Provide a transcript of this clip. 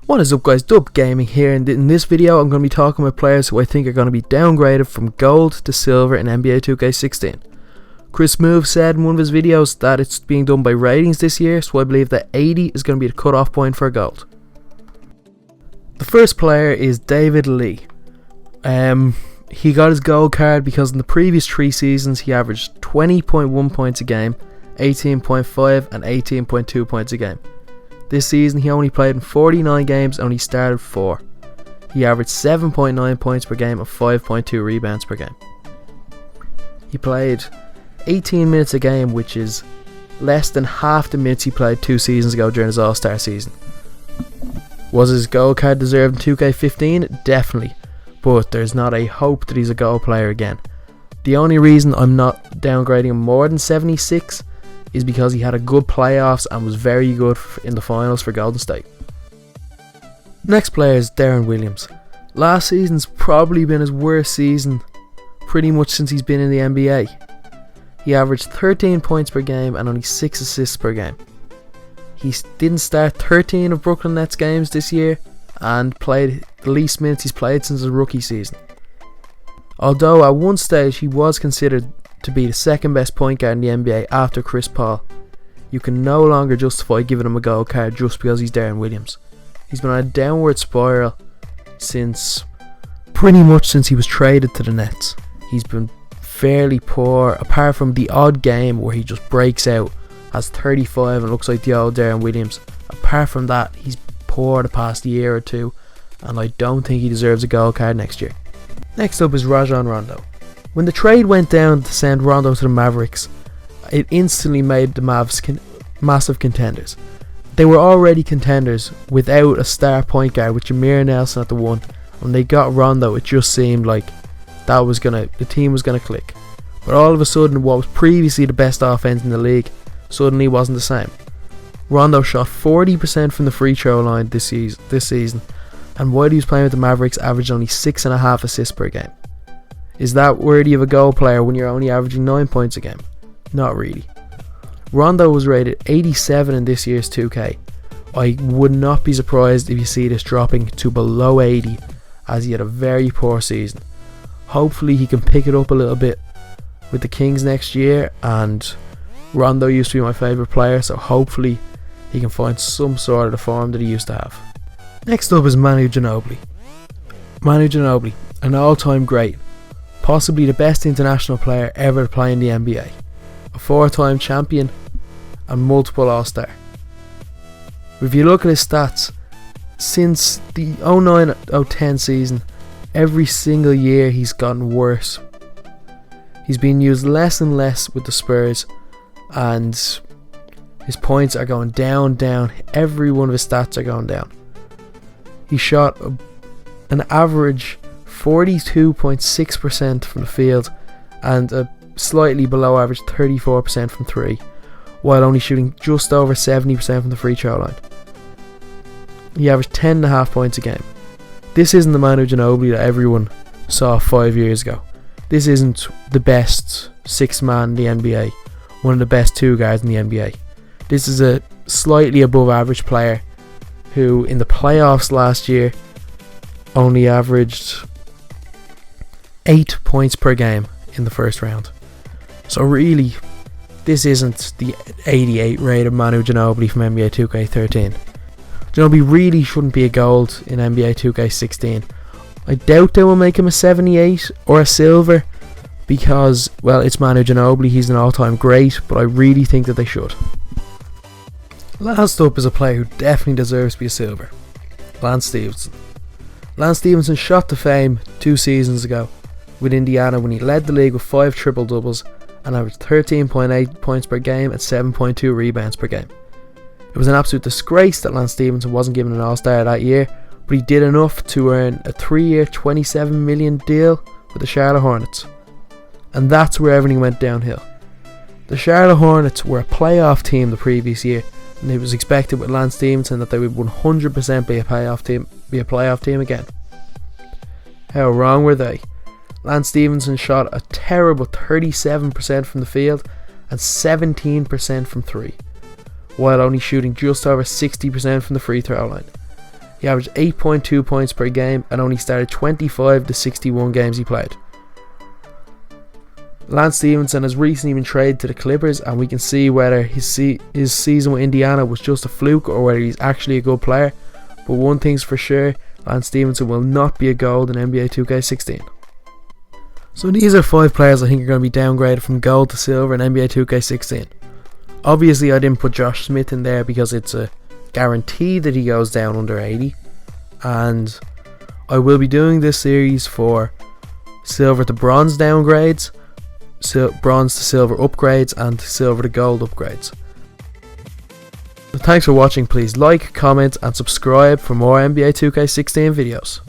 What is up guys, Dub Gaming here, and in this video I'm going to be talking about players who I think are going to be downgraded from gold to silver in NBA 2K16. Chris Move said in one of his videos that it's being done by ratings this year, so I believe that 80 is going to be the cutoff point for gold. The first player is David Lee. He got his gold card because in the previous 3 seasons he averaged 20.1 points a game, 18.5 and 18.2 points a game. This season he only played in 49 games and only started 4. He averaged 7.9 points per game and 5.2 rebounds per game. He played 18 minutes a game, which is less than half the minutes he played 2 seasons ago during his All-Star season. Was his gold card deserved in 2K15? Definitely, but there's not a hope that he's a gold player again. The only reason I'm not downgrading him more than 76 is because he had a good playoffs and was very good in the finals for Golden State. Next player is Deron Williams. Last season's probably been his worst season pretty much since he's been in the NBA. He averaged 13 points per game and only 6 assists per game. He didn't start 13 of Brooklyn Nets games this year and played the least minutes he's played since his rookie season. Although at one stage he was considered to be the second best point guard in the NBA after Chris Paul, you can no longer justify giving him a gold card just because he's Deron Williams. He's been on a downward spiral pretty much since he was traded to the Nets. He's been fairly poor, apart from the odd game where he just breaks out, has 35 and looks like the old Deron Williams. Apart from that, he's poor the past year or two, and I don't think he deserves a gold card next year. Next up is Rondo. When the trade went down to send Rondo to the Mavericks, it instantly made the Mavs massive contenders. They were already contenders without a star point guard with Jameer Nelson at the 1. When they got Rondo, it just seemed like the team was gonna click. But all of a sudden, what was previously the best offense in the league suddenly wasn't the same. Rondo shot 40% from the free throw line this season, and while he was playing with the Mavericks, averaged only 6.5 assists per game. Is that worthy of a goal player when you're only averaging 9 points a game? Not really. Rondo was rated 87 in this year's 2K. I would not be surprised if you see this dropping to below 80, as he had a very poor season. Hopefully he can pick it up a little bit with the Kings next year, and Rondo used to be my favourite player, so hopefully he can find some sort of the form that he used to have. Next up is Manu Ginobili. Manu Ginobili, an all-time great. Possibly the best international player ever to play in the NBA. A 4-time champion and multiple All-Star. If you look at his stats, since the 09-010 season, every single year he's gotten worse. He's been used less and less with the Spurs, and his points are going down. Every one of his stats are going down. He shot an average 42.6% from the field and a slightly below average 34% from 3, while only shooting just over 70% from the free throw line. He averaged 10.5 points a game. This isn't the Manu Ginobili that everyone saw 5 years ago. This isn't the best 6th man in the NBA, one of the best 2 guards in the NBA. This is a slightly above average player who in the playoffs last year only averaged 8 points per game in the first round. So really, this isn't the 88 rated Manu Ginobili from NBA 2K13. Ginobili really shouldn't be a gold in NBA 2K16. I doubt they will make him a 78 or a silver because, well, it's Manu Ginobili, he's an all-time great, but I really think that they should. Last up is a player who definitely deserves to be a silver. Lance Stephenson. Lance Stephenson shot to fame 2 seasons ago with Indiana when he led the league with 5 triple-doubles and averaged 13.8 points per game and 7.2 rebounds per game. It was an absolute disgrace that Lance Stephenson wasn't given an All-Star that year, but he did enough to earn a 3-year $27 million deal with the Charlotte Hornets. And that's where everything went downhill. The Charlotte Hornets were a playoff team the previous year, and it was expected with Lance Stephenson that they would 100% be a playoff team again. How wrong were they? Lance Stephenson shot a terrible 37% from the field and 17% from 3, while only shooting just over 60% from the free throw line. He averaged 8.2 points per game and only started 25 to 61 games he played. Lance Stephenson has recently been traded to the Clippers, and we can see whether his season with Indiana was just a fluke or whether he's actually a good player. But one thing's for sure, Lance Stephenson will not be a gold in NBA 2K16. So these are 5 players I think are going to be downgraded from gold to silver in NBA 2K16. Obviously I didn't put Josh Smith in there because it's a guarantee that he goes down under 80. And I will be doing this series for silver to bronze downgrades, bronze to silver upgrades, and silver to gold upgrades. So thanks for watching. Please like, comment and subscribe for more NBA 2K16 videos.